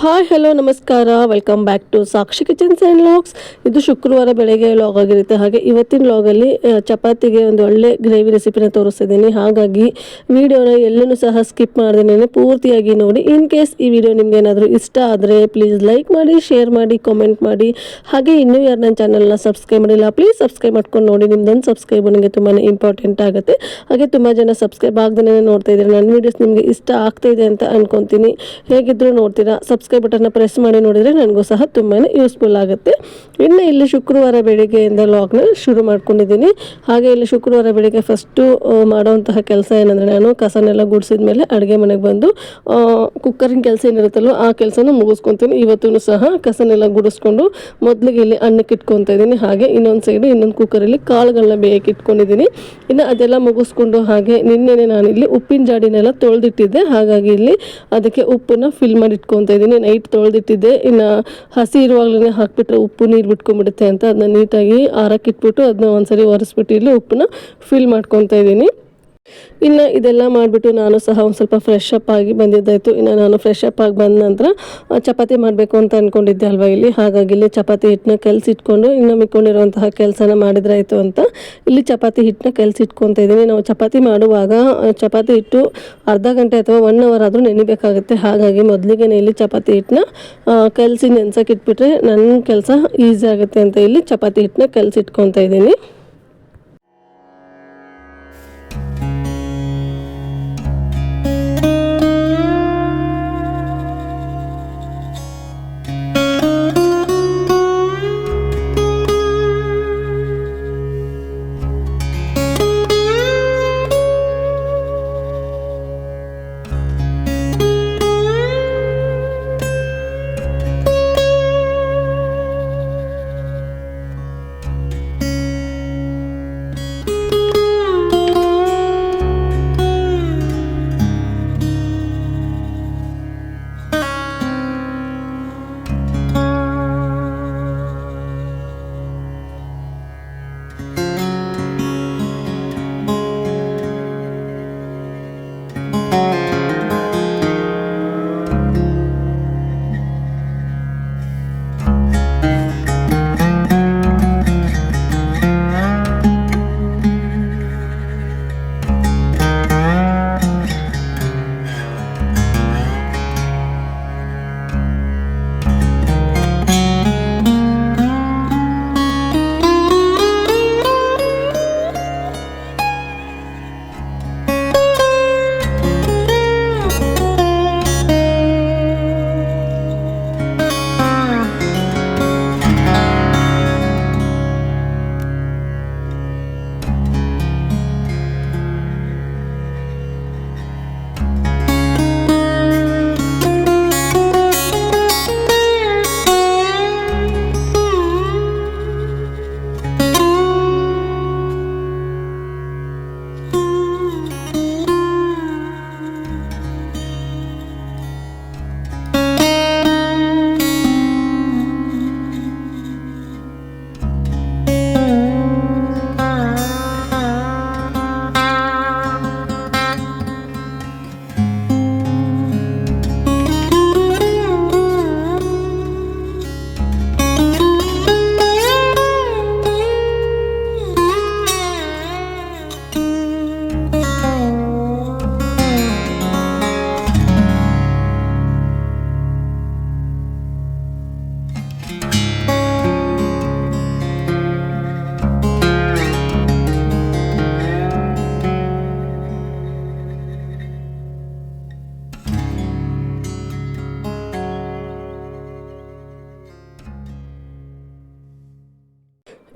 Hi hello ನಮಸ್ಕಾರ, welcome back to Sakshi kitchens and vlogs. ಇದು ಶುಕ್ರವಾರ ಬೆಳಗ್ಗೆ ಲಾಗ್ ಆಗಿರುತ್ತೆ. ಹಾಗೆ ಇವತ್ತಿನ ಲಾಗಲ್ಲಿ ಚಪಾತಿಗೆ ಒಂದು ಒಳ್ಳೆ ಗ್ರೇವಿ ರೆಸಿಪಿನ ತೋರಿಸ್ತಿದ್ದೀನಿ. ಹಾಗಾಗಿ ವಿಡಿಯೋನ ಎಲ್ಲೂ ಸಹ ಸ್ಕಿಪ್ ಮಾಡ್ದೇನೆ ಪೂರ್ತಿಯಾಗಿ ನೋಡಿ. ಇನ್ ಕೇಸ್ ಈ ವಿಡಿಯೋ ನಿಮ್ಗೆ ಏನಾದರೂ ಇಷ್ಟ ಆದರೆ ಪ್ಲೀಸ್ ಲೈಕ್ ಮಾಡಿ, ಶೇರ್ ಮಾಡಿ, ಕಾಮೆಂಟ್ ಮಾಡಿ. ಹಾಗೆ ಇನ್ನೂ ಯಾರು ನನ್ನ ಚಾನಲ್ನ ಸಬ್ಸ್ಕ್ರೈಬ್ ಮಾಡಿಲ್ಲ ಪ್ಲೀಸ್ ಸಬ್ಸ್ಕ್ರೈಬ್ ಮಾಡ್ಕೊಂಡು ನೋಡಿ. ನಿಮ್ದೊಂದು ಸಬ್ಸ್ಕ್ರೈಬ್ ನನಗೆ ತುಂಬಾ ಇಂಪಾರ್ಟೆಂಟ್ ಆಗುತ್ತೆ. ಹಾಗೆ ತುಂಬ ಜನ ಸಬ್ಸ್ಕ್ರೈಬ್ ಆಗದೇ ನೋಡ್ತಾ ಇದ್ದಾರೆ. ನನ್ನ ವೀಡಿಯೋಸ್ ನಿಮಗೆ ಇಷ್ಟ ಆಗ್ತಾಯಿದೆ ಅಂತ ಅನ್ಕೊತೀನಿ. ಹೇಗಿದ್ದರೂ ನೋಡ್ತೀರಾ, ಸಬ್ಸ್ಕ್ರೈಬ್ ಬಟನ್ನ ಪ್ರೆಸ್ ಮಾಡಿ ನೋಡಿದರೆ ನನಗೂ ಸಹ ತುಂಬಾ ಯೂಸ್ಫುಲ್ ಆಗುತ್ತೆ. ಇನ್ನು ಇಲ್ಲಿ ಶುಕ್ರವಾರ ಬೆಳಿಗ್ಗೆಯಿಂದ ಲಾಗ್ನ ಶುರು ಮಾಡ್ಕೊಂಡಿದ್ದೀನಿ. ಹಾಗೆ ಇಲ್ಲಿ ಶುಕ್ರವಾರ ಬೆಳಿಗ್ಗೆ ಫಸ್ಟು ಮಾಡೋವಂತಹ ಕೆಲಸ ಏನಂದರೆ, ನಾನು ಕಸನೆಲ್ಲ ಗುಡಿಸಿದ ಮೇಲೆ ಅಡುಗೆ ಮನೆಗೆ ಬಂದು ಕುಕ್ಕರಿನ ಕೆಲಸ ಏನಿರುತ್ತಲ್ವ ಆ ಕೆಲಸನ ಮುಗಿಸ್ಕೊತೀನಿ. ಇವತ್ತೂ ಸಹ ಕಸನೆಲ್ಲ ಗುಡಿಸ್ಕೊಂಡು ಮೊದಲಿಗೆ ಇಲ್ಲಿ ಅನ್ನಕ್ಕೆ ಇಟ್ಕೊತಾ ಇದ್ದೀನಿ. ಹಾಗೆ ಇನ್ನೊಂದು ಸೈಡು ಇನ್ನೊಂದು ಕುಕ್ಕರಲ್ಲಿ ಕಾಳುಗಳನ್ನ ಬೇಯಕ್ಕೆ ಇಟ್ಕೊಂಡಿದ್ದೀನಿ. ಇನ್ನು ಅದೆಲ್ಲ ಮುಗಿಸ್ಕೊಂಡು ಹಾಗೆ ನಿನ್ನೆನೆ ನಾನಿಲ್ಲಿ ಉಪ್ಪಿನ ಜಾಡಿನೆಲ್ಲ ತೊಳೆದಿಟ್ಟಿದ್ದೆ. ಹಾಗಾಗಿ ಇಲ್ಲಿ ಅದಕ್ಕೆ ಉಪ್ಪನ್ನು ಫಿಲ್ ಮಾಡಿ ಇಟ್ಕೊತಾ ಇದ್ದೀನಿ. ನೈಟ್ ತೊಳೆದಿಟ್ಟಿದ್ದೆ. ಇನ್ನು ಹಸಿ ಇರುವಾಗಲೇ ಹಾಕಿಬಿಟ್ರೆ ಉಪ್ಪು ನೀರು ಬಿಟ್ಕೊಂಡ್ಬಿಡುತ್ತೆ ಅಂತ ಅದನ್ನ ನೀಟಾಗಿ ಆರಕ್ಕಿಟ್ಬಿಟ್ಟು ಅದನ್ನ ಒಂದ್ಸರಿ ಒರೆಸ್ಬಿಟ್ಟು ಇಲ್ಲಿ ಉಪ್ಪನ್ನ ಫಿಲ್ ಮಾಡ್ಕೊತಾ ಇದ್ದೀನಿ. ಇನ್ನು ಇದೆಲ್ಲ ಮಾಡಿಬಿಟ್ಟು ನಾನು ಸಹ ಒಂದು ಸ್ವಲ್ಪ ಫ್ರೆಶ್ ಅಪ್ ಆಗಿ ಬಂದಿದ್ದಾಯಿತು. ಇನ್ನು ನಾನು ಫ್ರೆಶ್ ಅಪ್ ಆಗಿ ಬಂದ ನಂತರ ಚಪಾತಿ ಮಾಡಬೇಕು ಅಂತ ಅಂದ್ಕೊಂಡಿದ್ದೆ ಅಲ್ವಾ ಇಲ್ಲಿ. ಹಾಗಾಗಿ ಇಲ್ಲಿ ಚಪಾತಿ ಹಿಟ್ಟನ್ನ ಕಲಸಿಟ್ಕೊಂಡು ಇನ್ನು ಮಿಕ್ಕೊಂಡಿರುವಂತಹ ಕೆಲಸನ ಮಾಡಿದ್ರಾಯಿತು ಅಂತ ಇಲ್ಲಿ ಚಪಾತಿ ಹಿಟ್ಟನ್ನ ಕಲಸಿಟ್ಕೊತಾ ಇದ್ದೀನಿ. ನಾವು ಚಪಾತಿ ಮಾಡುವಾಗ ಚಪಾತಿ ಹಿಟ್ಟು ಅರ್ಧ ಗಂಟೆ ಅಥವಾ 1 ಅವರ್ ಆದರೂ ನೆನಿಬೇಕಾಗುತ್ತೆ. ಹಾಗಾಗಿ ಮೊದಲಿಗೆ ಇಲ್ಲಿ ಚಪಾತಿ ಹಿಟ್ಟನ್ನ ಕಲಸಿ ನೆನ್ಸಕ್ಕೆ ಇಟ್ಬಿಟ್ರೆ ನನ್ನ ಕೆಲಸ ಈಸಿ ಆಗುತ್ತೆ ಅಂತ ಇಲ್ಲಿ ಚಪಾತಿ ಹಿಟ್ಟನ್ನ ಕಲಸಿಟ್ಕೊತಾ ಇದ್ದೀನಿ.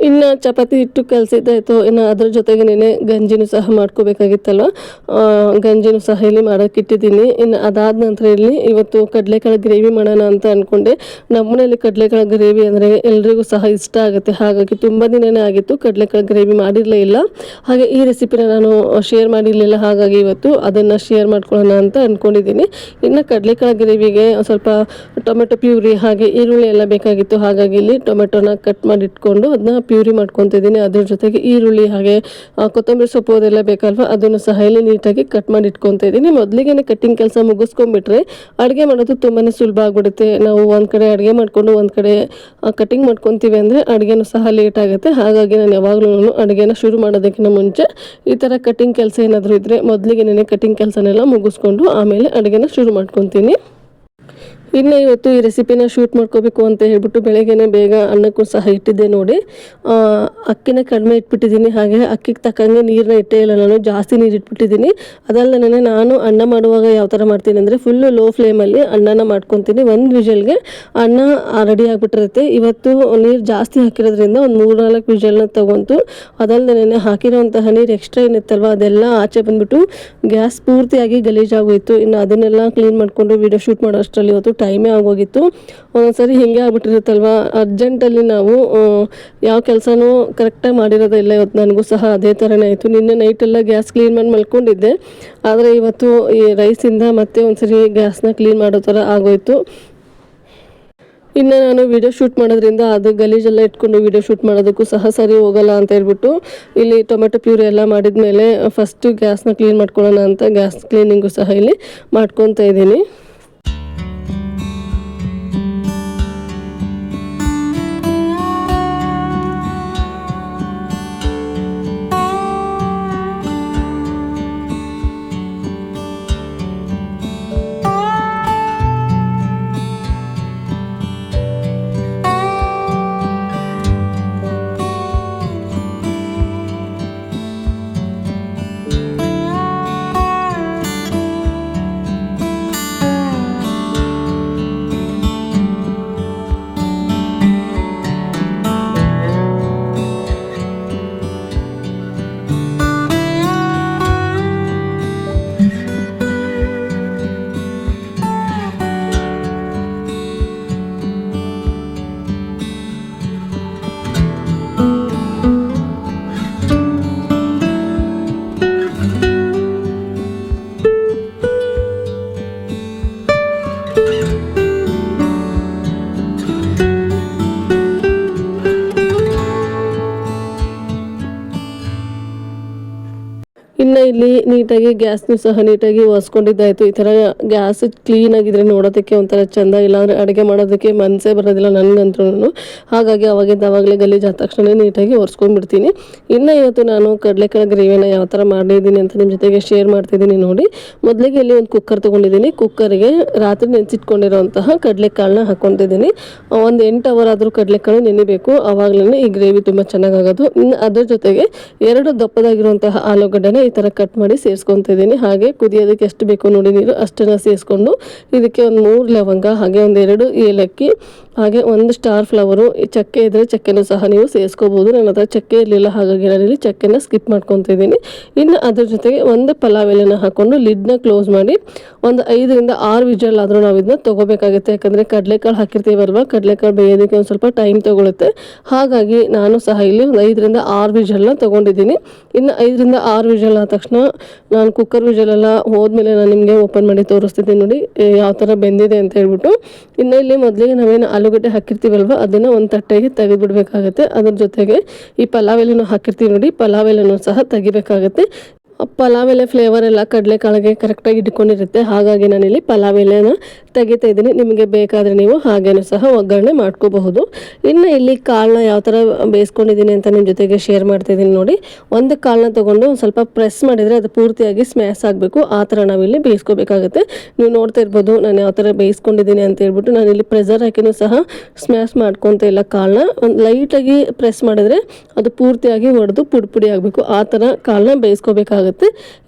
ಇನ್ನು ಚಪಾತಿ ಹಿಟ್ಟು ಕಲಸಿದ್ದಾಯಿತು. ಇನ್ನು ಅದ್ರ ಜೊತೆಗೆ ನೆನೆ ಗಂಜಿನೂ ಸಹ ಮಾಡ್ಕೋಬೇಕಾಗಿತ್ತಲ್ವ, ಗಂಜಿನೂ ಸಹ ಇಲ್ಲಿ ಮಾಡೋಕ್ಕಿಟ್ಟಿದ್ದೀನಿ. ಇನ್ನು ಅದಾದ ನಂತರ ಇಲ್ಲಿ ಇವತ್ತು ಕಡಲೆಕಾಳು ಗ್ರೇವಿ ಮಾಡೋಣ ಅಂತ ಅಂದ್ಕೊಂಡೆ. ನಮ್ಮನೇಲಿ ಕಡಲೆಕಾಳು ಗ್ರೇವಿ ಅಂದರೆ ಎಲ್ರಿಗೂ ಸಹ ಇಷ್ಟ ಆಗುತ್ತೆ. ಹಾಗಾಗಿ ತುಂಬ ದಿನವೇ ಆಗಿತ್ತು ಕಡಲೆಕಾಳು ಗ್ರೇವಿ ಮಾಡಿರಲೇ ಇಲ್ಲ. ಹಾಗೆ ಈ ರೆಸಿಪಿನ ನಾನು ಶೇರ್ ಮಾಡಿರಲಿಲ್ಲ. ಹಾಗಾಗಿ ಇವತ್ತು ಅದನ್ನು ಶೇರ್ ಮಾಡ್ಕೊಳ್ಳೋಣ ಅಂತ ಅಂದ್ಕೊಂಡಿದ್ದೀನಿ. ಇನ್ನು ಕಡಲೆಕಾಳು ಗ್ರೇವಿಗೆ ಸ್ವಲ್ಪ ಟೊಮೆಟೊ ಪ್ಯೂರಿ ಹಾಗೆ ಈರುಳ್ಳಿ ಎಲ್ಲ ಬೇಕಾಗಿತ್ತು. ಹಾಗಾಗಿ ಇಲ್ಲಿ ಟೊಮೆಟೊನ ಕಟ್ ಮಾಡಿ ಇಟ್ಕೊಂಡು ಅದನ್ನ ಪ್ಯೂರಿ ಮಾಡ್ಕೊತಿದ್ದೀನಿ. ಅದ್ರ ಜೊತೆಗೆ ಈರುಳ್ಳಿ ಹಾಗೆ ಕೊತ್ತಂಬರಿ ಸೊಪ್ಪು ಅದೆಲ್ಲ ಬೇಕಲ್ವ, ಅದನ್ನು ಸಹ ಇಲ್ಲಿ ನೀಟಾಗಿ ಕಟ್ ಮಾಡಿ ಇಟ್ಕೊತಾ ಇದ್ದೀನಿ. ಮೊದಲಿಗೆ ಕಟ್ಟಿಂಗ್ ಕೆಲಸ ಮುಗಿಸ್ಕೊಂಡ್ಬಿಟ್ರೆ ಅಡುಗೆ ಮಾಡೋದು ತುಂಬಾ ಸುಲಭ ಆಗಿಬಿಡುತ್ತೆ. ನಾವು ಒಂದು ಕಡೆ ಅಡುಗೆ ಮಾಡಿಕೊಂಡು ಒಂದು ಕಡೆ ಕಟ್ಟಿಂಗ್ ಮಾಡ್ಕೊತೀವಿ ಅಂದರೆ ಅಡುಗೆನೂ ಸಹ ಲೇಟ್ ಆಗುತ್ತೆ. ಹಾಗಾಗಿ ನಾನು ಯಾವಾಗಲೂ ಅಡುಗೆನ ಶುರು ಮಾಡೋದಕ್ಕಿಂತ ಮುಂಚೆ ಈ ಥರ ಕಟ್ಟಿಂಗ್ ಕೆಲಸ ಏನಾದರೂ ಇದ್ದರೆ ಮೊದಲಿಗೆ ಕಟ್ಟಿಂಗ್ ಕೆಲಸನೆಲ್ಲ ಮುಗಿಸ್ಕೊಂಡು ಆಮೇಲೆ ಅಡುಗೆನ ಶುರು ಮಾಡ್ಕೊತೀನಿ. ಇನ್ನು ಇವತ್ತು ಈ ರೆಸಿಪಿನ ಶೂಟ್ ಮಾಡ್ಕೋಬೇಕು ಅಂತ ಹೇಳ್ಬಿಟ್ಟು ಬೆಳಗ್ಗೆನೇ ಬೇಗ ಅನ್ನಕ್ಕೂ ಸಹ ಇಟ್ಟಿದ್ದೆ ನೋಡಿ. ಅಕ್ಕಿನ ಕಡಿಮೆ ಇಟ್ಬಿಟ್ಟಿದ್ದೀನಿ, ಹಾಗೆ ಅಕ್ಕಿಗೆ ತಕ್ಕಂಗೆ ನೀರನ್ನ ಇಟ್ಟೇ ಇಲ್ಲ, ನಾನು ಜಾಸ್ತಿ ನೀರು ಇಟ್ಬಿಟ್ಟಿದ್ದೀನಿ. ಅದಲ್ಲದೆ ನಾನು ಅನ್ನ ಮಾಡುವಾಗ ಯಾವ ಥರ ಮಾಡ್ತೀನಿ ಅಂದರೆ ಫುಲ್ಲು ಲೋ ಫ್ಲೇಮಲ್ಲಿ ಅನ್ನನ ಮಾಡ್ಕೊತೀನಿ. ಒಂದು ವಿಷಲ್ಗೆ ಅನ್ನ ರೆಡಿ ಆಗಿಬಿಟ್ಟಿರುತ್ತೆ. ಇವತ್ತು ನೀರು ಜಾಸ್ತಿ ಹಾಕಿರೋದ್ರಿಂದ ಒಂದು 3-4 ವಿಷಲ್ನ ತೊಗೊಂತು. ಅದಲ್ಲದೆ ಹಾಕಿರೋಂತಹ ನೀರು ಎಕ್ಸ್ಟ್ರಾ ಏನಿತ್ತಲ್ವ ಅದೆಲ್ಲ ಆಚೆ ಬಂದುಬಿಟ್ಟು ಗ್ಯಾಸ್ ಪೂರ್ತಿಯಾಗಿ ಗಲೀಜಾಗೋಯಿತು. ಇನ್ನು ಅದನ್ನೆಲ್ಲ ಕ್ಲೀನ್ ಮಾಡಿಕೊಂಡು ವೀಡಿಯೋ ಶೂಟ್ ಮಾಡೋ ಅಷ್ಟರಲ್ಲಿ ಇವತ್ತು ಟೈಮೇ ಆಗೋಗಿತ್ತು. ಒಂದೊಂದ್ಸರಿ ಹಿಂಗೆ ಆಗ್ಬಿಟ್ಟಿರುತ್ತಲ್ವ, ಅರ್ಜೆಂಟಲ್ಲಿ ನಾವು ಯಾವ ಕೆಲಸನೂ ಕರೆಕ್ಟಾಗಿ ಮಾಡಿರೋದಿಲ್ಲ. ಇವತ್ತು ನನಗೂ ಸಹ ಅದೇ ಥರನೇ ಆಯಿತು. ನಿನ್ನೆ ನೈಟೆಲ್ಲ ಗ್ಯಾಸ್ ಕ್ಲೀನ್ ಮಾಡಿ ಮಲ್ಕೊಂಡಿದ್ದೆ, ಆದರೆ ಇವತ್ತು ಈ ರೈಸಿಂದ ಮತ್ತೆ ಒಂದ್ಸರಿ ಗ್ಯಾಸ್ನ ಕ್ಲೀನ್ ಮಾಡೋ ಥರ ಆಗೋಯಿತು. ಇನ್ನು ನಾನು ವೀಡಿಯೋ ಶೂಟ್ ಮಾಡೋದ್ರಿಂದ ಅದು ಗಲೀಜೆಲ್ಲ ಇಟ್ಕೊಂಡು ವೀಡಿಯೋ ಶೂಟ್ ಮಾಡೋದಕ್ಕೂ ಸಹ ಸರಿ ಹೋಗಲ್ಲ ಅಂತ ಹೇಳ್ಬಿಟ್ಟು ಇಲ್ಲಿ ಟೊಮೆಟೊ ಪ್ಯೂರಿ ಎಲ್ಲ ಮಾಡಿದ ಮೇಲೆ ಫಸ್ಟು ಗ್ಯಾಸ್ನ ಕ್ಲೀನ್ ಮಾಡ್ಕೊಳ್ಳೋಣ ಅಂತ ಗ್ಯಾಸ್ ಕ್ಲೀನಿಂಗು ಸಹ ಇಲ್ಲಿ ಮಾಡ್ಕೊತಾ ಇದ್ದೀನಿ. ಇನ್ನು ಇಲ್ಲಿ ನೀಟಾಗಿ ಗ್ಯಾಸ್ನು ಸಹ ನೀಟಾಗಿ ಒರೆಸ್ಕೊಂಡಿದ್ದಾಯಿತು. ಈ ಥರ ಗ್ಯಾಸ್ ಕ್ಲೀನಾಗಿದ್ದರೆ ನೋಡೋದಕ್ಕೆ ಒಂಥರ ಚೆಂದ, ಇಲ್ಲಾಂದರೆ ಅಡುಗೆ ಮಾಡೋದಕ್ಕೆ ಮನಸ್ಸೇ ಬರೋದಿಲ್ಲ ನನಗಂತೂ. ಹಾಗಾಗಿ ಅವಾಗಲೇ ಗಲೀಜಾದ ತಕ್ಷಣ ನೀಟಾಗಿ ಒರೆಸ್ಕೊಂಡ್ಬಿಡ್ತೀನಿ. ಇನ್ನು ಇವತ್ತು ನಾನು ಕಡಲೆಕಾಳು ಗ್ರೇವಿನ ಯಾವ ಥರ ಮಾಡಿದ್ದೀನಿ ಅಂತ ನಿಮ್ಮ ಜೊತೆಗೆ ಶೇರ್ ಮಾಡ್ತಿದ್ದೀನಿ ನೋಡಿ. ಮೊದಲಿಗೆ ಇಲ್ಲಿ ಒಂದು ಕುಕ್ಕರ್ ತೊಗೊಂಡಿದ್ದೀನಿ. ಕುಕ್ಕರ್ಗೆ ರಾತ್ರಿ ನೆನೆಸಿಟ್ಕೊಂಡಿರೋಂತಹ ಕಡಲೆಕಾಳನ್ನ ಹಾಕ್ಕೊತಿದ್ದೀನಿ. ಒಂದು 8 ಅವರ್ ಆದರೂ ಕಡಲೆಕಾಳು ನೆನೆಬೇಕು, ಆವಾಗಲೇ ಈ ಗ್ರೇವಿ ತುಂಬ ಚೆನ್ನಾಗಾಗೋದು. ಇನ್ನು ಅದ್ರ ಜೊತೆಗೆ 2 ದಪ್ಪದಾಗಿರುವಂತಹ ಆಲೂಗಡ್ಡೆನ ಈ ಥರ ಕಟ್ ಮಾಡಿ ಸೇರಿಸ್ಕೊತಾ ಇದ್ದೀನಿ. ಹಾಗೆ ಕುದಿಯೋದಕ್ಕೆ ಎಷ್ಟು ಬೇಕು ನೋಡಿ ನೀರು ಅಷ್ಟನ್ನು ಸೇರಿಸ್ಕೊಂಡು ಇದಕ್ಕೆ ಒಂದು 3 ಲವಂಗ, ಹಾಗೆ 1-2 ಏಲಕ್ಕಿ, ಹಾಗೆ 1 ಸ್ಟಾರ್ ಫ್ಲವರು, ಚಕ್ಕೆ ಇದ್ದರೆ ಚಕ್ಕೆನೂ ಸಹ ನೀವು ಸೇರಿಸ್ಕೋಬೋದು. ನನ್ನ ಹತ್ರ ಚಕ್ಕೆ ಇರಲಿಲ್ಲ, ಹಾಗಾಗಿ ನಾನಿಲ್ಲಿ ಚಕ್ಕೆನ ಸ್ಕಿಪ್ ಮಾಡ್ಕೊತಾ ಇದ್ದೀನಿ. ಇನ್ನು ಅದ್ರ ಜೊತೆಗೆ 1 ಪಲಾವ್ ಎಲೆನ ಹಾಕ್ಕೊಂಡು ಲಿಡ್ನ ಕ್ಲೋಸ್ ಮಾಡಿ ಒಂದು 5-6 ವಿಜಲ್ ಆದರೂ ನಾವು ಇದನ್ನ ತೊಗೋಬೇಕಾಗುತ್ತೆ. ಯಾಕಂದರೆ ಕಡಲೆಕಾಳು ಹಾಕಿರ್ತೀವಲ್ವ, ಕಡಲೆಕಾಳು ಬೇಯೋದಕ್ಕೆ ಒಂದು ಸ್ವಲ್ಪ ಟೈಮ್ ತೊಗೊಳುತ್ತೆ. ಹಾಗಾಗಿ ನಾನು ಸಹ ಇಲ್ಲಿ ಒಂದು 5-6 ವಿಜಲ್ನ ತೊಗೊಂಡಿದ್ದೀನಿ. ಇನ್ನು 5-6 ವಿಜಲ್ ಆದ ತಕ್ಷಣ ನಾನು ಕುಕ್ಕರ್ ವಿಜಲೆಲ್ಲ ಹೋದ್ಮೇಲೆ ನಾನು ನಿಮಗೆ ಓಪನ್ ಮಾಡಿ ತೋರಿಸ್ತಿದ್ದೀನಿ ನೋಡಿ ಯಾವ ಥರ ಬೆಂದಿದೆ ಅಂತ ಹೇಳ್ಬಿಟ್ಟು. ಇನ್ನು ಇಲ್ಲಿ ಮೊದಲಿಗೆ ನಾವೇನು ಆಲೂಗಡ್ಡೆ ಹಾಕಿರ್ತೀವಲ್ವ ಅದನ್ನು ಒಂದು ತಟ್ಟೆಗೆ ತೆಗೆದುಬಿಡ್ಬೇಕಾಗುತ್ತೆ. ಅದ್ರ ಜೊತೆಗೆ ಈ ಪಲಾವ್ ಎಲೆನೂ ಹಾಕಿರ್ತೀವಿ ನೋಡಿ, ಪಲಾವ್ ಎಲೆನೂ ಸಹ ತೆಗಿಬೇಕಾಗುತ್ತೆ. ಪಲಾವ್ ಎಲೆ ಫ್ಲೇವರ್ ಎಲ್ಲ ಕಡಲೆಕಾಳಿಗೆ ಕರೆಕ್ಟಾಗಿ ಇಟ್ಕೊಂಡಿರುತ್ತೆ. ಹಾಗಾಗಿ ನಾನಿಲ್ಲಿ ಪಲಾವ್ ಎಲೆನ ತೆಗಿತಾ ಇದ್ದೀನಿ. ನಿಮಗೆ ಬೇಕಾದರೆ ನೀವು ಹಾಗೇನೂ ಸಹ ಒಗ್ಗರಣೆ ಮಾಡ್ಕೋಬಹುದು. ಇನ್ನು ಇಲ್ಲಿ ಕಾಳನ್ನ ಯಾವ ಥರ ಬೇಯಿಸ್ಕೊಂಡಿದ್ದೀನಿ ಅಂತ ನಿಮ್ಮ ಜೊತೆಗೆ ಶೇರ್ ಮಾಡ್ತಾಯಿದ್ದೀನಿ ನೋಡಿ. ಒಂದು ಕಾಳನ್ನ ತೊಗೊಂಡು ಸ್ವಲ್ಪ ಪ್ರೆಸ್ ಮಾಡಿದರೆ ಅದು ಪೂರ್ತಿಯಾಗಿ ಸ್ಮ್ಯಾಶ್ ಆಗಬೇಕು, ಆ ಥರ ನಾವಿಲ್ಲಿ ಬೇಯಿಸ್ಕೋಬೇಕಾಗುತ್ತೆ. ನೀವು ನೋಡ್ತಾ ಇರ್ಬೋದು ನಾನು ಯಾವ ಥರ ಬೇಯಿಸ್ಕೊಂಡಿದ್ದೀನಿ ಅಂತ ಹೇಳ್ಬಿಟ್ಟು. ನಾನಿಲ್ಲಿ ಪ್ರೆಷರ್ ಹಾಕಿನೂ ಸಹ ಸ್ಮ್ಯಾಶ್ ಮಾಡ್ಕೊತ ಇಲ್ಲ ಕಾಳನ್ನ. ಒಂದು ಲೈಟಾಗಿ ಪ್ರೆಸ್ ಮಾಡಿದ್ರೆ ಅದು ಪೂರ್ತಿಯಾಗಿ ಒಡೆದು ಪುಡಿ ಆಗಬೇಕು, ಆ ಥರ ಕಾಳನ್ನ ಬೇಯಿಸ್ಕೋಬೇಕಾಗುತ್ತೆ.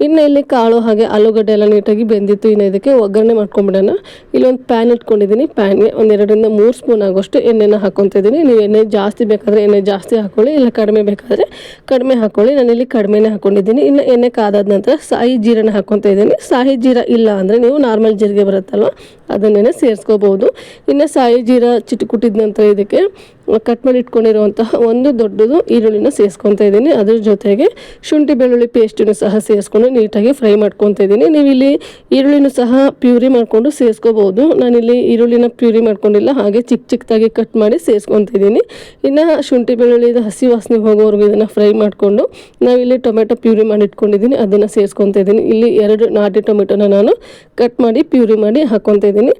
ಇನ್ನು ಇಲ್ಲಿ ಕಾಳು ಹಾಗೆ ಆಲೂಗಡ್ಡೆ ಎಲ್ಲ ನೀಟಾಗಿ ಬೆಂದಿತ್ತು. ಇನ್ನು ಇದಕ್ಕೆ ಒಗ್ಗರಣೆ ಮಾಡ್ಕೊಂಬಿಡೋಣ. ಇಲ್ಲೊಂದು ಪ್ಯಾನ್ ಇಟ್ಕೊಂಡಿದ್ದೀನಿ. ಪ್ಯಾನ್ಗೆ 2-3 ಸ್ಪೂನ್ ಆಗೋಷ್ಟು ಎಣ್ಣೆನ ಹಾಕ್ಕೊತಾ ಇದ್ದೀನಿ. ನೀವು ಎಣ್ಣೆ ಜಾಸ್ತಿ ಬೇಕಾದರೆ ಎಣ್ಣೆ ಜಾಸ್ತಿ ಹಾಕ್ಕೊಳ್ಳಿ, ಇಲ್ಲ ಕಡಿಮೆ ಬೇಕಾದರೆ ಕಡಿಮೆ ಹಾಕ್ಕೊಳ್ಳಿ. ನಾನಿಲ್ಲಿ ಕಡಿಮೆನೇ ಹಾಕ್ಕೊಂಡಿದ್ದೀನಿ. ಇನ್ನು ಎಣ್ಣೆ ಕಾದಾದ ನಂತರ ಸಾಯಿ ಜೀರನ ಹಾಕ್ಕೊತಾ ಇದ್ದೀನಿ. ಸಾಯಿ ಜೀರ ಇಲ್ಲ ಅಂದರೆ ನೀವು ನಾರ್ಮಲ್ ಜೀರಿಗೆ ಬರುತ್ತಲ್ವ ಅದನ್ನೇ ಸೇರಿಸ್ಕೋಬೋದು. ಇನ್ನು ಸಾಯಿ ಜೀರ ಚಿಟುಕುಟ್ಟಿದ ನಂತರ ಇದಕ್ಕೆ ಕಟ್ ಮಾಡಿ ಇಟ್ಕೊಂಡಿರುವಂತಹ ಒಂದು ದೊಡ್ಡದು ಈರುಳ್ಳಿನ ಸೇರಿಸ್ಕೊತಾ ಇದ್ದೀನಿ. ಅದ್ರ ಜೊತೆಗೆ ಶುಂಠಿ ಬೆಳ್ಳುಳ್ಳಿ ಪೇಸ್ಟನ್ನು ಸಹ ಸೇರಿಸ್ಕೊಂಡು ನೀಟಾಗಿ ಫ್ರೈ ಮಾಡ್ಕೊತಾ ಇದ್ದೀನಿ. ನೀವು ಇಲ್ಲಿ ಈರುಳ್ಳಿನೂ ಸಹ ಪ್ಯೂರಿ ಮಾಡಿಕೊಂಡು ಸೇರಿಸ್ಕೋಬೋದು. ನಾನಿಲ್ಲಿ ಈರುಳ್ಳಿನ ಪ್ಯೂರಿ ಮಾಡ್ಕೊಂಡಿಲ್ಲ, ಹಾಗೆ ಚಿಕ್ಕದಾಗಿ ಕಟ್ ಮಾಡಿ ಸೇರಿಸ್ಕೊತಾ ಇದ್ದೀನಿ. ಇನ್ನು ಶುಂಠಿ ಬೆಳ್ಳುಳ್ಳಿದ ಹಸಿ ವಾಸನೆ ಹೋಗೋವರೆಗೂ ಇದನ್ನು ಫ್ರೈ ಮಾಡಿಕೊಂಡು ನಾವಿಲ್ಲಿ ಟೊಮೆಟೊ ಪ್ಯೂರಿ ಮಾಡಿ ಇಟ್ಕೊಂಡಿದ್ದೀನಿ, ಅದನ್ನು ಸೇರಿಸ್ಕೊತಾ ಇದ್ದೀನಿ. ಇಲ್ಲಿ 2 ನಾಟಿ ಟೊಮೆಟೊನ ನಾನು ಕಟ್ ಮಾಡಿ ಪ್ಯೂರಿ ಮಾಡಿ ಹಾಕ್ಕೊತಾ ಇದ್ದೀನಿ.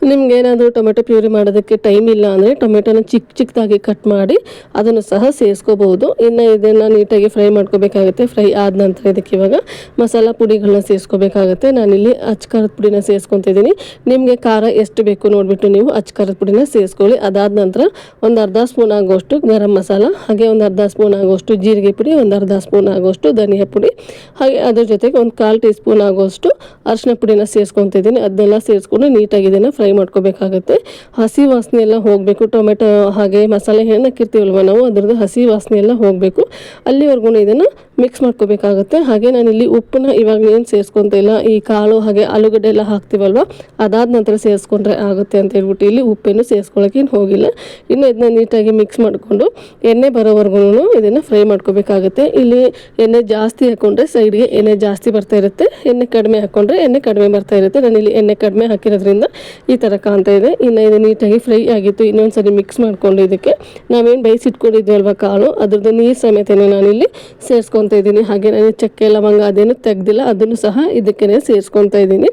ನಿಮ್ಗೇನಾದರೂ ಟೊಮೆಟೊ ಪ್ಯೂರಿ ಮಾಡೋದಕ್ಕೆ ಟೈಮ್ ಇಲ್ಲ ಅಂದರೆ ಟೊಮೆಟೊನ ಚಿಕ್ಕದಾಗಿ ಕಟ್ ಮಾಡಿ ಅದನ್ನು ಸಹ ಸೇರಿಸ್ಕೋಬಹುದು. ಇನ್ನು ಇದನ್ನು ನೀಟಾಗಿ ಫ್ರೈ ಮಾಡ್ಕೋಬೇಕಾಗುತ್ತೆ. ಫ್ರೈ ಆದ ನಂತರ ಇದಕ್ಕೆ ಇವಾಗ ಮಸಾಲ ಪುಡಿಗಳನ್ನ ಸೇರಿಸ್ಕೋಬೇಕಾಗುತ್ತೆ. ನಾನಿಲ್ಲಿ ಅಚ್ಕಾರದ ಪುಡಿನ ಸೇರಿಸ್ಕೊತಿದ್ದೀನಿ. ನಿಮಗೆ ಖಾರ ಎಷ್ಟು ಬೇಕು ನೋಡಿಬಿಟ್ಟು ನೀವು ಅಚ್ಕಾರದ ಪುಡಿನ ಸೇರಿಸ್ಕೊಳ್ಳಿ. ಅದಾದ ನಂತರ ಒಂದು ಅರ್ಧ ಸ್ಪೂನ್ ಆಗುವಷ್ಟು ಗರಂ ಮಸಾಲ, ಹಾಗೆ ಒಂದು ಅರ್ಧ ಸ್ಪೂನ್ ಆಗುವಷ್ಟು ಜೀರಿಗೆ ಪುಡಿ, ಒಂದು ಅರ್ಧ ಸ್ಪೂನ್ ಆಗುವಷ್ಟು ಧನಿಯಾ ಪುಡಿ, ಹಾಗೆ ಅದ್ರ ಜೊತೆಗೆ ಒಂದು 1/4 ಟೀ ಸ್ಪೂನ್ ಆಗುವಷ್ಟು ಅರಿಶಿನ ಪುಡಿನ ಸೇರಿಸ್ಕೊತಿದ್ದೀನಿ. ಅದನ್ನೆಲ್ಲ ಸೇರಿಸ್ಕೊಂಡು ನೀಟಾಗಿ ಇದನ್ನು ಫ್ರೈ ಮಾಡ್ಕೋಬೇಕಾಗುತ್ತೆ. ಹಸಿ ವಾಸನೆ ಎಲ್ಲ ಹೋಗಬೇಕು. ಟೊಮೆಟೊ ಹಾಗೆ ಮಸಾಲೆ ಏನು ಹಾಕಿರ್ತೀವಲ್ವ ನಾವು, ಅದರದ್ದು ಹಸಿ ವಾಸನೆ ಎಲ್ಲ ಹೋಗಬೇಕು. ಅಲ್ಲಿವರೆಗೂ ಇದನ್ನು ಮಿಕ್ಸ್ ಮಾಡ್ಕೋಬೇಕಾಗುತ್ತೆ. ಹಾಗೆ ನಾನಿಲ್ಲಿ ಉಪ್ಪನ್ನ ಇವಾಗ ಏನು ಸೇರಿಸ್ಕೊತ ಇಲ್ಲ, ಈ ಕಾಳು ಹಾಗೆ ಆಲೂಗಡ್ಡೆ ಎಲ್ಲ ಹಾಕ್ತೀವಲ್ವ ಅದಾದ ನಂತರ ಸೇರಿಸ್ಕೊಂಡ್ರೆ ಆಗುತ್ತೆ ಅಂತ ಹೇಳ್ಬಿಟ್ಟು ಇಲ್ಲಿ ಉಪ್ಪೇನು ಸೇರಿಸ್ಕೊಳ್ಳೋಕೆ ಹೋಗಿಲ್ಲ. ಇನ್ನು ಇದನ್ನ ನೀಟಾಗಿ ಮಿಕ್ಸ್ ಮಾಡಿಕೊಂಡು ಎಣ್ಣೆ ಬರೋವರೆಗೂ ಇದನ್ನು ಫ್ರೈ ಮಾಡ್ಕೋಬೇಕಾಗುತ್ತೆ. ಇಲ್ಲಿ ಎಣ್ಣೆ ಜಾಸ್ತಿ ಹಾಕ್ಕೊಂಡ್ರೆ ಸೈಡ್ಗೆ ಎಣ್ಣೆ ಜಾಸ್ತಿ ಬರ್ತಾ ಇರುತ್ತೆ, ಎಣ್ಣೆ ಕಡಿಮೆ ಹಾಕ್ಕೊಂಡ್ರೆ ಎಣ್ಣೆ ಕಡಿಮೆ ಬರ್ತಾ ಇರುತ್ತೆ. ನಾನಿಲ್ಲಿ ಎಣ್ಣೆ ಕಡಿಮೆ ಹಾಕಿರೋದ್ರಿಂದ ಈ ಥರ ಕಾಣ್ತಾ ಇದೆ. ಇನ್ನು ಇದು ನೀಟಾಗಿ ಫ್ರೈ ಆಗಿತ್ತು. ಇನ್ನೊಂದ್ಸರಿ ಮಿಕ್ಸ್ ಮಾಡ್ಕೊಂಡು ಇದಕ್ಕೆ ನಾವೇನು ಬೇಯಿಸಿಟ್ಕೊಂಡಿದ್ವಲ್ವ ಕಾಳು, ಅದ್ರದ್ದು ನೀರು ಸಮೇತನೇ ನಾನಿಲ್ಲಿ ಸೇರಿಸ್ಕೊತಾ ಇದ್ದೀನಿ. ಹಾಗೆ ನಾನು ಚಕ್ಕೆ ಲವಂಗ ಅದೇನು ತೆಗ್ದಿಲ್ಲ, ಅದನ್ನು ಸಹ ಇದಕ್ಕೆ ಸೇರಿಸ್ಕೊತಾ ಇದ್ದೀನಿ.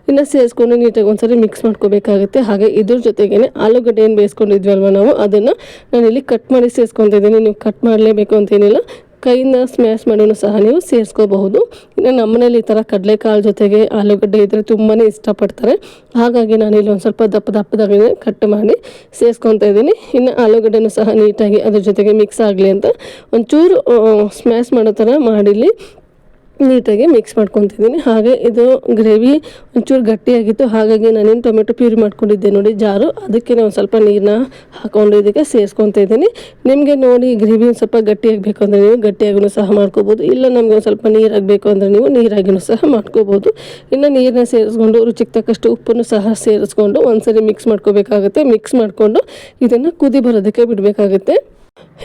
ಇನ್ನು ಸೇರಿಸ್ಕೊಂಡು ನೀಟಾಗಿ ಒಂದ್ಸರಿ ಮಿಕ್ಸ್ ಮಾಡ್ಕೋಬೇಕಾಗುತ್ತೆ. ಹಾಗೆ ಇದ್ರ ಜೊತೆಗೇ ಆಲೂಗಡ್ಡೆ ಏನು ಬೇಯಿಸ್ಕೊಂಡಿದ್ವಲ್ವ ನಾವು, ಅದನ್ನು ನಾನಿಲ್ಲಿ ಕಟ್ ಮಾಡಿ ಸೇರಿಸ್ಕೊತಾ ಇದ್ದೀನಿ. ನೀವು ಕಟ್ ಮಾಡಲೇಬೇಕು ಅಂತೇನಿಲ್ಲ, ಕೈಯಿಂದ ಸ್ಮ್ಯಾಶ್ ಮಾಡಿನೂ ಸಹ ನೀವು ಸೇರಿಸ್ಕೋಬಹುದು. ಇನ್ನು ನಮ್ಮನೇಲಿ ಈ ಥರ ಕಡಲೆಕಾಳು ಜೊತೆಗೆ ಆಲೂಗಡ್ಡೆ ಇದ್ದರೆ ತುಂಬಾ ಇಷ್ಟಪಡ್ತಾರೆ. ಹಾಗಾಗಿ ನಾನು ಇಲ್ಲಿ ಒಂದು ಸ್ವಲ್ಪ ದಪ್ಪದಾಗಿ ಕಟ್ ಮಾಡಿ ಸೇರಿಸ್ಕೊತಾ ಇದ್ದೀನಿ. ಇನ್ನು ಆಲೂಗಡ್ಡೆನೂ ಸಹ ನೀಟಾಗಿ ಅದ್ರ ಜೊತೆಗೆ ಮಿಕ್ಸ್ ಆಗಲಿ ಅಂತ ಒಂಚೂರು ಸ್ಮ್ಯಾಶ್ ಮಾಡೋ ಥರ ಮಾಡಿಲಿ ನೀಟಾಗಿ ಮಿಕ್ಸ್ ಮಾಡ್ಕೊತಿದ್ದೀನಿ. ಹಾಗೆ ಇದು ಗ್ರೇವಿ ಒಂಚೂರು ಗಟ್ಟಿಯಾಗಿತ್ತು, ಹಾಗಾಗಿ ನಾನೇನು ಟೊಮೆಟೊ ಪ್ಯೂರಿ ಮಾಡ್ಕೊಂಡಿದ್ದೆ ನೋಡಿ ಜಾರು, ಅದಕ್ಕೆ ಒಂದು ಸ್ವಲ್ಪ ನೀರನ್ನ ಹಾಕ್ಕೊಂಡು ಇದಕ್ಕೆ ಸೇರಿಸ್ಕೊತಾ ಇದ್ದೀನಿ. ನಿಮಗೆ ನೋಡಿ ಗ್ರೇವಿ ಒಂದು ಸ್ವಲ್ಪ ಗಟ್ಟಿಯಾಗಬೇಕು ಅಂದರೆ ನೀವು ಗಟ್ಟಿಯಾಗೂ ಸಹ ಮಾಡ್ಕೋಬೋದು, ಇಲ್ಲ ನಮಗೆ ಒಂದು ಸ್ವಲ್ಪ ನೀರಾಗಬೇಕು ಅಂದರೆ ನೀವು ನೀರಾಗಿನೂ ಸಹ ಮಾಡ್ಕೋಬೋದು. ಇನ್ನು ನೀರನ್ನ ಸೇರಿಸ್ಕೊಂಡು ರುಚಿಗೆ ತಕ್ಕಷ್ಟು ಉಪ್ಪನ್ನು ಸಹ ಸೇರಿಸ್ಕೊಂಡು ಒಂದ್ಸರಿ ಮಿಕ್ಸ್ ಮಾಡ್ಕೋಬೇಕಾಗುತ್ತೆ. ಮಿಕ್ಸ್ ಮಾಡಿಕೊಂಡು ಇದನ್ನು ಕುದಿ ಬರೋದಕ್ಕೆ ಬಿಡಬೇಕಾಗುತ್ತೆ.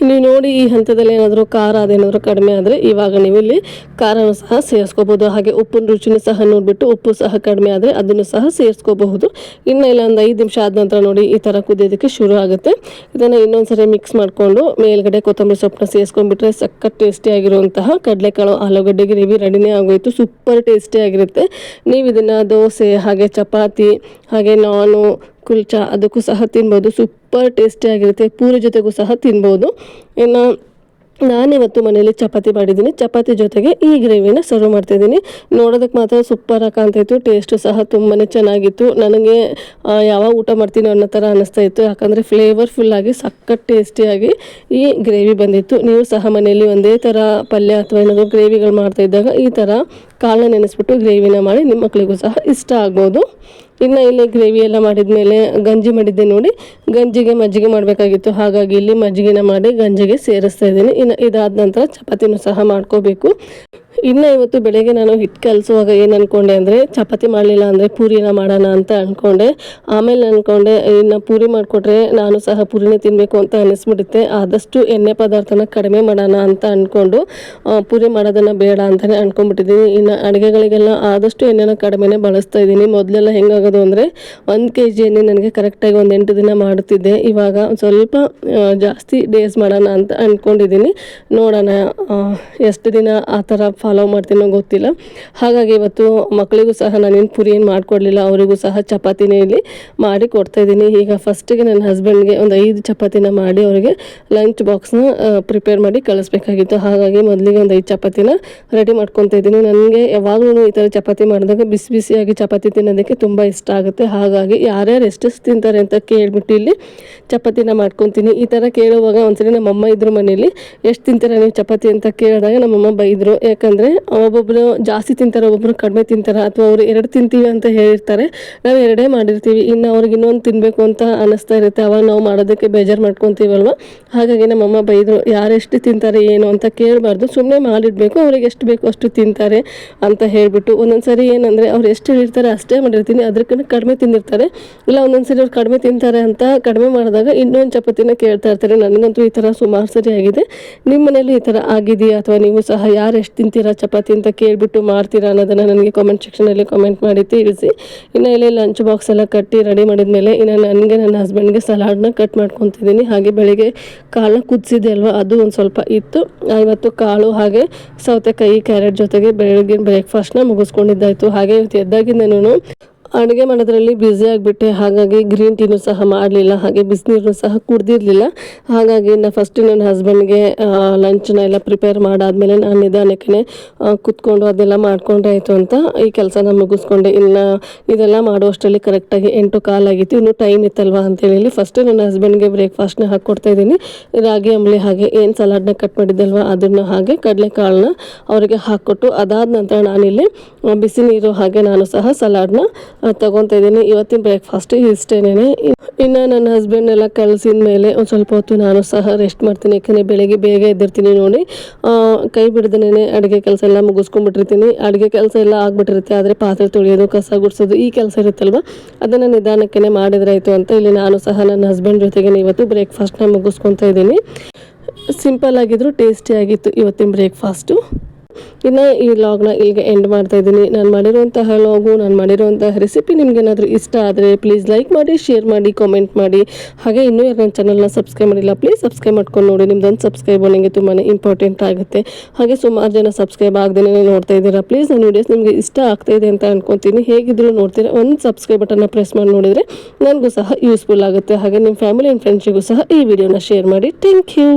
ನೀವು ನೋಡಿ ಈ ಹಂತದಲ್ಲಿ ಏನಾದರೂ ಖಾರ ಅದೇನಾದರೂ ಕಡಿಮೆ ಆದರೆ ಇವಾಗ ನೀವು ಇಲ್ಲಿ ಖಾರನೂ ಸಹ ಸೇರಿಸ್ಕೋಬೋದು. ಹಾಗೆ ಉಪ್ಪಿನ ರುಚಿನೂ ಸಹ ನೋಡಿಬಿಟ್ಟು ಉಪ್ಪು ಸಹ ಕಡಿಮೆ ಆದರೆ ಅದನ್ನು ಸಹ ಸೇರಿಸ್ಕೋಬಹುದು. ಇನ್ನು ಇಲ್ಲ ಒಂದು 5 ನಿಮಿಷ ಆದ ನಂತರ ನೋಡಿ ಈ ಥರ ಕುದಿಯೋದಕ್ಕೆ ಶುರು ಆಗುತ್ತೆ. ಇದನ್ನು ಇನ್ನೊಂದ್ಸರಿ ಮಿಕ್ಸ್ ಮಾಡಿಕೊಂಡು ಮೇಲ್ಗಡೆ ಕೊತ್ತಂಬರಿ ಸೊಪ್ಪನ್ನ ಸೇರಿಸ್ಕೊಂಡ್ಬಿಟ್ರೆ ಸಖತ್ ಟೇಸ್ಟಿಯಾಗಿರುವಂತಹ ಕಡಲೆಕಾಳು ಆಲೂಗಡ್ಡೆ ಗ್ರೇವಿ ರೆಡಿನೇ ಆಗೋಯಿತು. ಸೂಪರ್ ಟೇಸ್ಟಿಯಾಗಿರುತ್ತೆ. ನೀವು ಇದನ್ನು ದೋಸೆ ಹಾಗೆ ಚಪಾತಿ ಹಾಗೆ ನಾನು ಕುಲ್ಚಾ ಅದಕ್ಕೂ ಸಹ ತಿನ್ಬೋದು. ಸೂಪರ್ ಟೇಸ್ಟಿಯಾಗಿರುತ್ತೆ. ಪೂರಿ ಜೊತೆಗೂ ಸಹ ತಿನ್ಬೋದು. ಇನ್ನು ನಾನಿವತ್ತು ಮನೇಲಿ ಚಪಾತಿ ಮಾಡಿದ್ದೀನಿ. ಚಪಾತಿ ಜೊತೆಗೆ ಈ ಗ್ರೇವಿನ ಸರ್ವ್ ಮಾಡ್ತಾಯಿದ್ದೀನಿ. ನೋಡೋದಕ್ಕೆ ಮಾತ್ರ ಸೂಪರಾಗಿ ಕಾಣ್ತಾಯಿತ್ತು, ಟೇಸ್ಟು ಸಹ ತುಂಬಾ ಚೆನ್ನಾಗಿತ್ತು. ನನಗೆ ಯಾವಾಗ ಊಟ ಮಾಡ್ತೀನಿ ಅನ್ನೋ ಥರ ಅನ್ನಿಸ್ತಾ ಇತ್ತು, ಯಾಕಂದರೆ ಫ್ಲೇವರ್ಫುಲ್ಲಾಗಿ ಸಖತ್ ಟೇಸ್ಟಿಯಾಗಿ ಈ ಗ್ರೇವಿ ಬಂದಿತ್ತು. ನೀವು ಸಹ ಮನೆಯಲ್ಲಿ ಒಂದೇ ಥರ ಪಲ್ಯ ಅಥವಾ ಏನಾದರೂ ಗ್ರೇವಿಗಳು ಮಾಡ್ತಾಯಿದ್ದಾಗ ಈ ಥರ ಕಾಳನ್ನ ನೆನೆಸ್ಬಿಟ್ಟು ಗ್ರೇವಿನ ಮಾಡಿ ನಿಮ್ಮ ಮಕ್ಕಳಿಗೂ ಸಹ ಇಷ್ಟ ಆಗ್ಬೋದು. ಇನ್ನು ಇಲ್ಲಿ ಗ್ರೇವಿ ಎಲ್ಲ ಮಾಡಿದ ಮೇಲೆ ಗಂಜಿ ಮಾಡಿದ್ದೆ ನೋಡಿ, ಗಂಜಿಗೆ ಮಜ್ಜಿಗೆ ಮಾಡಬೇಕಾಗಿತ್ತು, ಹಾಗಾಗಿ ಇಲ್ಲಿ ಮಜ್ಜಿಗೆನ ಮಾಡಿ ಗಂಜಿಗೆ ಸೇರಿಸ್ತಾ ಇದ್ದೀನಿ. ಇನ್ನು ಇದಾದ ನಂತರ ಚಪಾತಿನೂ ಸಹ ಮಾಡ್ಕೋಬೇಕು. ಇನ್ನು ಇವತ್ತು ಬೆಳಗ್ಗೆ ನಾನು ಹಿಟ್ಟು ಕಲಿಸುವಾಗ ಏನು ಅಂದ್ಕೊಂಡೆ ಅಂದರೆ ಚಪಾತಿ ಮಾಡಲಿಲ್ಲ ಅಂದರೆ ಪೂರಿನ ಮಾಡೋಣ ಅಂತ ಅಂದ್ಕೊಂಡೆ. ಆಮೇಲೆ ಅಂದ್ಕೊಂಡೆ ಇನ್ನು ಪೂರಿ ಮಾಡಿಕೊಟ್ರೆ ನಾನು ಸಹ ಪೂರಿನೇ ತಿನ್ನಬೇಕು ಅಂತ ಅನ್ನಿಸ್ಬಿಡುತ್ತೆ. ಆದಷ್ಟು ಎಣ್ಣೆ ಪದಾರ್ಥನ ಕಡಿಮೆ ಮಾಡೋಣ ಅಂತ ಅಂದ್ಕೊಂಡು ಪೂರಿ ಮಾಡೋದನ್ನು ಬೇಡ ಅಂತಲೇ ಅಂದ್ಕೊಂಡ್ಬಿಟ್ಟಿದ್ದೀನಿ. ಇನ್ನು ಅಡುಗೆಗಳಿಗೆಲ್ಲ ಆದಷ್ಟು ಎಣ್ಣೆನ ಕಡಿಮೆನೇ ಬಳಸ್ತಾ ಇದ್ದೀನಿ. ಮೊದಲೆಲ್ಲ ಹೆಂಗಾಗೋದು ಅಂದರೆ 1 kg ಎಣ್ಣೆ ನನಗೆ ಕರೆಕ್ಟಾಗಿ ಒಂದು 8 ದಿನ ಮಾಡುತ್ತಿದ್ದೆ. ಇವಾಗ ಸ್ವಲ್ಪ ಜಾಸ್ತಿ ಡೇಸ್ ಮಾಡೋಣ ಅಂತ ಅಂದ್ಕೊಂಡಿದ್ದೀನಿ. ನೋಡೋಣ ಎಷ್ಟು ದಿನ ಆ ಥರ ಫಾಲೋ ಮಾಡ್ತೀನೋ ಗೊತ್ತಿಲ್ಲ. ಹಾಗಾಗಿ ಇವತ್ತು ಮಕ್ಕಳಿಗೂ ಸಹ ನಾನೇನು ಪೂರಿ ಏನು ಮಾಡಿಕೊಡ್ಲಿಲ್ಲ, ಅವರಿಗೂ ಸಹ ಚಪಾತಿನೇ ಇಲ್ಲಿ ಮಾಡಿ ಕೊಡ್ತಾಯಿದ್ದೀನಿ. ಈಗ ಫಸ್ಟಿಗೆ ನನ್ನ ಹಸ್ಬೆಂಡ್ಗೆ ಒಂದು 5 ಚಪಾತಿನ ಮಾಡಿ ಅವರಿಗೆ ಲಂಚ್ ಬಾಕ್ಸ್ನ ಪ್ರಿಪೇರ್ ಮಾಡಿ ಕಳಿಸ್ಬೇಕಾಗಿತ್ತು. ಹಾಗಾಗಿ ಮೊದಲಿಗೆ ಒಂದು 5 ಚಪಾತಿನ ರೆಡಿ ಮಾಡ್ಕೊತಾ ಇದ್ದೀನಿ. ನನಗೆ ಯಾವಾಗಲೂ ಈ ಥರ ಚಪಾತಿ ಮಾಡಿದಾಗ ಬಿಸಿ ಬಿಸಿಯಾಗಿ ಚಪಾತಿ ತಿನ್ನೋದಕ್ಕೆ ತುಂಬ ಇಷ್ಟ ಆಗುತ್ತೆ. ಹಾಗಾಗಿ ಯಾರ್ಯಾರು ಎಷ್ಟೆಷ್ಟು ತಿಂತಾರೆ ಅಂತ ಕೇಳಿಬಿಟ್ಟು ಇಲ್ಲಿ ಚಪಾತಿನ ಮಾಡ್ಕೊತೀನಿ. ಈ ಥರ ಕೇಳುವಾಗ ಒಂದ್ಸರಿ ನಮ್ಮಮ್ಮ ಇದ್ರ ಮನೇಲಿ ಎಷ್ಟು ತಿಂತೀರ ನೀವು ಚಪಾತಿ ಅಂತ ಕೇಳಿದಾಗ ನಮ್ಮಮ್ಮ ಬೈದರು. ಯಾಕಂದರೆ ಯಾಕಂದರೆ ಒಬ್ಬೊಬ್ಬರು ಜಾಸ್ತಿ ತಿಂತಾರೆ, ಒಬ್ಬೊಬ್ಬರು ಕಡಿಮೆ ತಿಂತಾರೆ, ಅಥವಾ ಅವರು 2 ತಿಂತೀವಿ ಅಂತ ಹೇಳಿರ್ತಾರೆ, ನಾವು 2 ಮಾಡಿರ್ತೀವಿ, ಇನ್ನು ಅವ್ರಿಗೆ ಇನ್ನೊಂದು ತಿನ್ನಬೇಕು ಅಂತ ಅನ್ನಿಸ್ತಾ ಇರುತ್ತೆ. ಅವಾಗ ನಾವು ಮಾಡೋದಕ್ಕೆ ಬೇಜಾರು ಮಾಡ್ಕೊತೀವಲ್ವ. ಹಾಗಾಗಿ ನಮ್ಮಮ್ಮ ಬೈದರು, ಯಾರೆಷ್ಟು ತಿಂತಾರೆ ಏನು ಅಂತ ಕೇಳಬಾರ್ದು, ಸುಮ್ಮನೆ ಮಾಡಿಡಬೇಕು, ಅವ್ರಿಗೆ ಎಷ್ಟು ಬೇಕೋ ಅಷ್ಟು ತಿಂತಾರೆ ಅಂತ ಹೇಳಿಬಿಟ್ಟು. ಒಂದೊಂದು ಸರಿ ಏನಂದರೆ ಅವ್ರು ಎಷ್ಟು ಹೇಳಿರ್ತಾರೆ ಅಷ್ಟೇ ಮಾಡಿರ್ತೀನಿ, ಅದಕ್ಕಿಂತ ಕಡಿಮೆ ತಿಂದಿರ್ತಾರೆ. ಇಲ್ಲ ಒಂದೊಂದು ಸರಿ ಅವ್ರು ಕಡಿಮೆ ತಿಂತಾರೆ ಅಂತ ಕಡಿಮೆ ಮಾಡಿದಾಗ ಇನ್ನೊಂದು ಚಪಾತಿನ ಕೇಳ್ತಾ ಇರ್ತಾರೆ. ನನಗಂತೂ ಈ ಥರ ಸುಮಾರು ಸರಿ ಆಗಿದೆ. ನಿಮ್ಮ ಮನೇಲಿ ಈ ಥರ ಆಗಿದೆಯಾ, ಅಥವಾ ನೀವು ಸಹ ಯಾರು ಎಷ್ಟು ತಿಂತೀರಾ ಚಪಾತಿ ಅಂತ ಕೇಳಿಬಿಟ್ಟು ಮಾಡ್ತೀರಾ ಅನ್ನೋದನ್ನು ನನಗೆ ಕಾಮೆಂಟ್ ಸೆಕ್ಷನಲ್ಲಿ ಕಾಮೆಂಟ್ ಮಾಡಿ ತಿಳಿಸಿ. ಇನ್ನು ಇಲ್ಲಿ ಲಂಚ್ ಬಾಕ್ಸ್ ಎಲ್ಲ ಕಟ್ಟಿ ರೆಡಿ ಮಾಡಿದ್ಮೇಲೆ ಇನ್ನು ನನಗೆ ನನ್ನ ಹಸ್ಬೆಂಡ್ಗೆ ಸಲಾಡ್ನ ಕಟ್ ಮಾಡ್ಕೊತಿದ್ದೀನಿ. ಹಾಗೆ ಬೆಳಿಗ್ಗೆ ಕಾಳನ್ನ ಕುದಿಸಿದೆ ಅಲ್ವಾ, ಅದು ಒಂದು ಸ್ವಲ್ಪ ಇತ್ತು. ಇವತ್ತು ಕಾಳು ಹಾಗೆ ಸೌತೆಕಾಯಿ ಕ್ಯಾರೆಟ್ ಜೊತೆಗೆ ಬೆಳಗ್ಗೆ ಬ್ರೇಕ್ಫಾಸ್ಟ್ನ ಮುಗಿಸ್ಕೊಂಡಿದ್ದಾಯಿತು. ಹಾಗೆ ಇವತ್ತು ಎದ್ದಾಗಿಂದನೂ ಅಡುಗೆ ಮಾಡೋದ್ರಲ್ಲಿ ಬ್ಯುಸಿ ಆಗಿಬಿಟ್ಟೆ. ಹಾಗಾಗಿ ಗ್ರೀನ್ ಟೀನೂ ಸಹ ಮಾಡಲಿಲ್ಲ, ಹಾಗೆ ಬಿಸಿನೀರನ್ನು ಸಹ ಕುಡ್ದಿರಲಿಲ್ಲ. ಹಾಗಾಗಿ ಫಸ್ಟು ನನ್ನ ಹಸ್ಬೆಂಡ್ಗೆ ಲಂಚನ್ನ ಎಲ್ಲ ಪ್ರಿಪೇರ್ ಮಾಡಾದಮೇಲೆ ನಾನು ನಿಧಾನಕ್ಕೆ ಕುತ್ಕೊಂಡು ಅದೆಲ್ಲ ಮಾಡ್ಕೊಂಡ್ರೆ ಆಯಿತು ಅಂತ ಈ ಕೆಲಸನ ಮುಗಿಸ್ಕೊಂಡೆ. ಇನ್ನು ಇದೆಲ್ಲ ಮಾಡುವಷ್ಟರಲ್ಲಿ ಕರೆಕ್ಟಾಗಿ 8:15 ಆಗಿತ್ತು. ಇನ್ನೂ ಟೈಮ್ ಇತ್ತಲ್ವ ಅಂತೇಳಿ ಫಸ್ಟು ನನ್ನ ಹಸ್ಬೆಂಡ್ಗೆ ಬ್ರೇಕ್ಫಾಸ್ಟ್ನ ಹಾಕ್ಕೊಡ್ತಾಯಿದ್ದೀನಿ. ರಾಗಿ ಅಂಬಲಿ ಹಾಗೆ ಏನು ಸಲಾಡ್ನ ಕಟ್ ಮಾಡಿದ್ದಲ್ವ ಅದನ್ನು ಹಾಗೆ ಕಡಲೆಕಾಳನ್ನ ಅವರಿಗೆ ಹಾಕ್ಕೊಟ್ಟು, ಅದಾದ ನಂತರ ನಾನಿಲ್ಲಿ ಬಿಸಿ ನೀರು ಹಾಗೆ ನಾನು ಸಹ ಸಲಾಡ್ನ ತೊಗೊತಾ ಇದ್ದೀನಿ. ಇವತ್ತಿನ ಬ್ರೇಕ್ಫಾಸ್ಟ್ ಇಷ್ಟೇನೆ. ಇನ್ನು ನನ್ನ ಹಸ್ಬೆಂಡ್ನೆಲ್ಲ ಕಳಿಸಿದ ಮೇಲೆ ಒಂದು ಸ್ವಲ್ಪ ಹೊತ್ತು ನಾನು ಸಹ ರೆಸ್ಟ್ ಮಾಡ್ತೀನಿ. ಯಾಕಂದರೆ ಬೆಳಗ್ಗೆ ಬೇಗ ಎದ್ದಿರ್ತೀನಿ ನೋಡಿ, ಕೈ ಬಿಡ್ದೇ ಅಡುಗೆ ಕೆಲಸ ಎಲ್ಲ ಮುಗಿಸ್ಕೊಂಡ್ಬಿಟ್ಟಿರ್ತೀನಿ. ಅಡುಗೆ ಕೆಲಸ ಎಲ್ಲ ಆಗಿಬಿಟ್ಟಿರುತ್ತೆ, ಆದರೆ ಪಾತ್ರೆ ತೊಳೆಯೋದು, ಕಸ ಗುಡಿಸೋದು ಈ ಕೆಲಸ ಇರುತ್ತಲ್ವ, ಅದನ್ನು ನಿಧಾನಕ್ಕೆ ಮಾಡಿದ್ರಾಯಿತು ಅಂತ ಇಲ್ಲಿ ನಾನು ಸಹ ನನ್ನ ಹಸ್ಬೆಂಡ್ ಜೊತೆಗೆ ಇವತ್ತು ಬ್ರೇಕ್ಫಾಸ್ಟ್ನ ಮುಗಿಸ್ಕೊತಾ ಇದ್ದೀನಿ. ಸಿಂಪಲ್ ಆಗಿದ್ರು ಟೇಸ್ಟಿ ಆಗಿತ್ತು ಇವತ್ತಿನ ಬ್ರೇಕ್ಫಾಸ್ಟು. ಇನ್ನು ಈ ವ್ಲಾಗ್ನ ಇಲ್ಲಿಗೆ ಎಂಡ್ ಮಾಡ್ತಾ ಇದ್ದೀನಿ. ನಾನು ಮಾಡಿರುವಂತಹ ವ್ಲಾಗು, ನಾನು ಮಾಡಿರುವಂತಹ ರೆಸಿಪಿ ನಿಮಗೇನಾದರೂ ಇಷ್ಟ ಆದರೆ ಪ್ಲೀಸ್ ಲೈಕ್ ಮಾಡಿ, ಶೇರ್ ಮಾಡಿ, ಕಾಮೆಂಟ್ ಮಾಡಿ. ಹಾಗೆ ಇನ್ನೂ ಯಾರು ನನ್ನ ಚಾನಲ್ನ ಸಬ್ಸ್ಕ್ರೈಬ್ ಮಾಡಿಲ್ಲ ಪ್ಲೀಸ್ ಸಬ್ಸ್ಕ್ರೈಬ್ ಮಾಡ್ಕೊಂಡು ನೋಡಿ. ನಿಮ್ದೊಂದು ಸಬ್ಸ್ಕ್ರೈಬ್ ನನಗೆ ತುಂಬಾ ಇಂಪಾರ್ಟೆಂಟ್ ಆಗುತ್ತೆ. ಹಾಗೆ ಸುಮಾರು ಜನ ಸಬ್ಸ್ಕ್ರೈಬ್ ಆಗದೇ ನೋಡ್ತಾ ಇದ್ದೀರಾ. ಪ್ಲೀಸ್ ನನ್ನ ವೀಡಿಯೋಸ್ ನಿಮಗೆ ಇಷ್ಟ ಆಗ್ತಾಯಿದೆ ಅಂತ ಅನ್ಕೊತೀನಿ. ಹೇಗಿದ್ರು ನೋಡ್ತೀರಾ, ಒಂದು ಸಬ್ಸ್ಕ್ರೈಬ್ ಬಟನ್ನ ಪ್ರೆಸ್ ಮಾಡಿ ನೋಡಿದರೆ ನನಗೂ ಸಹ ಯೂಸ್ಫುಲ್ ಆಗುತ್ತೆ. ಹಾಗೆ ನಿಮ್ಮ ಫ್ಯಾಮಿಲಿ ಆ್ಯಂಡ್ ಫ್ರೆಂಡ್ಸಿಗೂ ಸಹ ಈ ವಿಡಿಯೋನ ಶೇರ್ ಮಾಡಿ. Thank you.